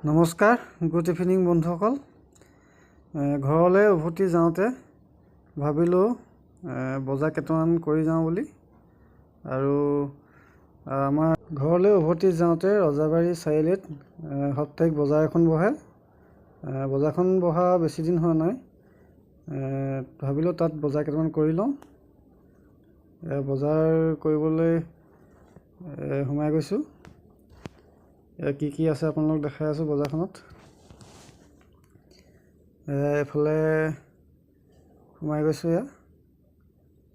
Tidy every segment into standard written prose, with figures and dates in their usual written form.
নমস্কাৰ, good evening বন্ধুসকল। ঘৰলৈ উভতি যাওঁতে ভাবিলোঁ বজাৰ কেইটামান কৰি যাওঁ বুলি। আৰু আমাৰ ঘৰলৈ উভতি যাওঁতে ৰজাবাৰী চাৰিআলিত সাপ্তাহিক বজাৰ এখন বহে। বজাৰখন বহা বেছি দিন হোৱা নাই। ভাবিলোঁ তাত বজাৰ কেইটামান কৰি লওঁ। বজাৰ কৰিবলৈ সোমাই গৈছোঁ। কি কি আছে আপোনালোক দেখাই আছোঁ বজাৰখনত। এইফালে সোমাই গৈছোঁ।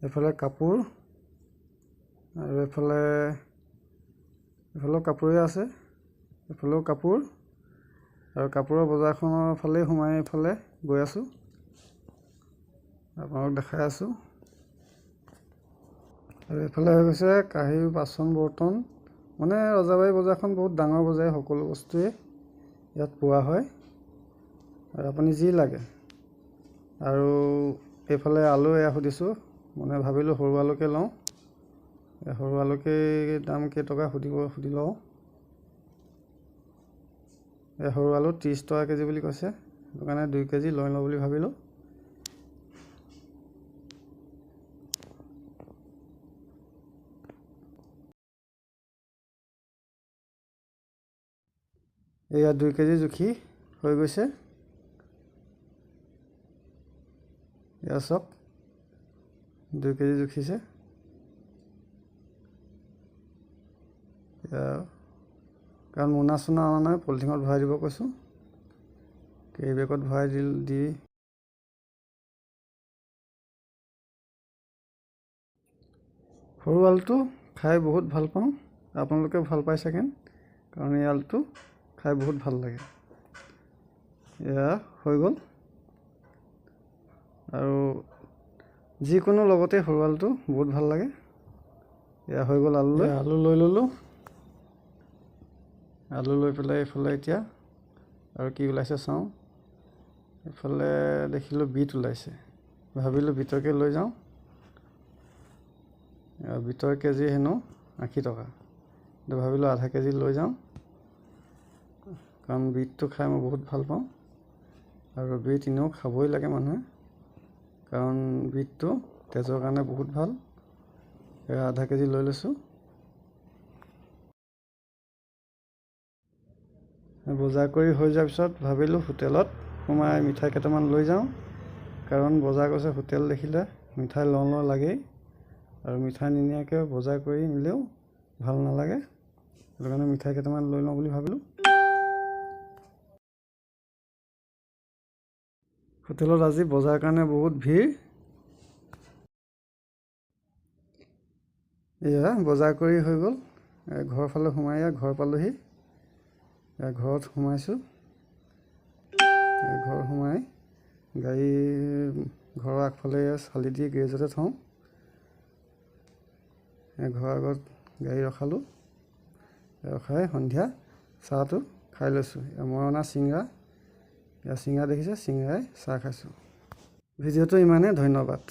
এইফালে কাপোৰ, আৰু এইফালেও কাপোৰেই আছে, এইফালেও কাপোৰ, আৰু কাপোৰৰ বজাৰখনৰ ফালেই সোমাই এইফালে গৈ আছোঁ। আপোনালোক দেখাই আছোঁ। আৰু এইফালে হৈ গৈছে কাঁহী বাচন বৰ্তন। মানে ৰজাবাৰী বজাৰখন বহুত ডাঙৰ বজাৰ, সকলো বস্তুৱেই ইয়াত পোৱা হয়, আৰু আপুনি যি লাগে। আৰু এইফালে আলু সুধিছোঁ, মানে ভাবিলোঁ সৰু আলুকে লওঁ। সৰু আলুকে দাম কেইটকা সুধি লওঁ। সৰু আলু 30 টকা কেজি বুলি কৈছে, সেইটো কাৰণে 2 কেজি লৈ লওঁ বুলি ভাবিলোঁ। এয়া 2 কেজি জুখি হৈ গৈছে। এয়া চাওক, 2 কেজি জুখিছে। কাৰণ মোনা চোনা অনা নাই, পলিথিনত ভৰাই দিব কৈছোঁ। কেৰি বেগত ভৰাই দি সৰু আলুটো খাই বহুত ভাল পাওঁ। আপোনালোকে ভাল পাই চাগে, কাৰণ এই আলুটো খাই বহুত ভাল লাগে। এয়া হৈ গ'ল। আৰু যিকোনো লগতে সৰু আলুটো বহুত ভাল লাগে। এয়া হৈ গ'ল আলু লৈ ল'লোঁ। আলু লৈ পেলাই এইফালে এতিয়া আৰু কি ওলাইছে চাওঁ। এইফালে দেখিলোঁ বিট ওলাইছে, ভাবিলোঁ বিটকে লৈ যাওঁ। বিটৰ কেজি হেনো 80 টকা। ভাবিলোঁ আধা কেজি লৈ যাওঁ, কাৰণ বিটটো খাই মই বহুত ভাল পাওঁ। আৰু বিট এনেও খাবই লাগে মানুহে, কাৰণ বিটটো তেজৰ কাৰণে বহুত ভাল। আধা কেজি লৈ লৈছোঁ। বজাৰ কৰি হৈ যোৱাৰ পিছত ভাবিলোঁ হোটেলত সোমাই মিঠাই কেইটামান লৈ যাওঁ, কাৰণ বজাৰ গৈছে হোটেল দেখিলে মিঠাই লওঁ লাগেই। আৰু মিঠাই নিনিয়াকৈ বজাৰ কৰি নিলেও ভাল নালাগে, সেইটো কাৰণে মিঠাই কেইটামান লৈ লওঁ বুলি ভাবিলোঁ। হোটেলত আজি বজাৰ কাৰণে বহুত ভিৰ। এয়া বজাৰ কৰি হৈ গ'ল। ঘৰৰ ফালে সোমাই ঘৰ পালোহি। ঘৰত সোমাইছোঁ। ঘৰ সোমাই গাড়ী ঘৰৰ আগফালে চালি দি গেৰেজতে থওঁ। ঘৰৰ আগত গাড়ী ৰখালোঁ। ৰখাই সন্ধিয়া চাহটো খাই লৈছোঁ। মই অনা চিংৰা, চিংৰা দেখিছে, চিংৰাই চাহ খাইছোঁ। ভিডিঅ'টো ইমানেই, ধন্যবাদ।